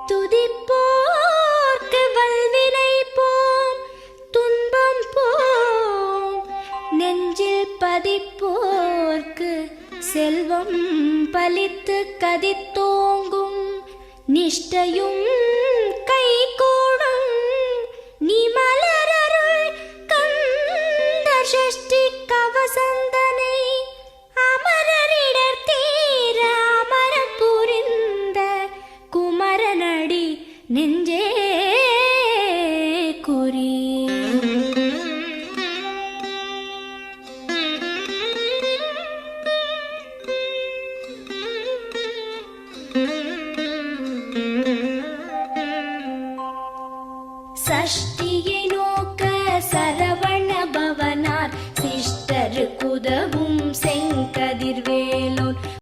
துதிப்போர்க்கு வல்வினை போம் துன்பம் போம், நெஞ்சில் பதிப்போர்க்கு செல்வம் பலித்து கதித்தோங்கும், நிஷ்டையும்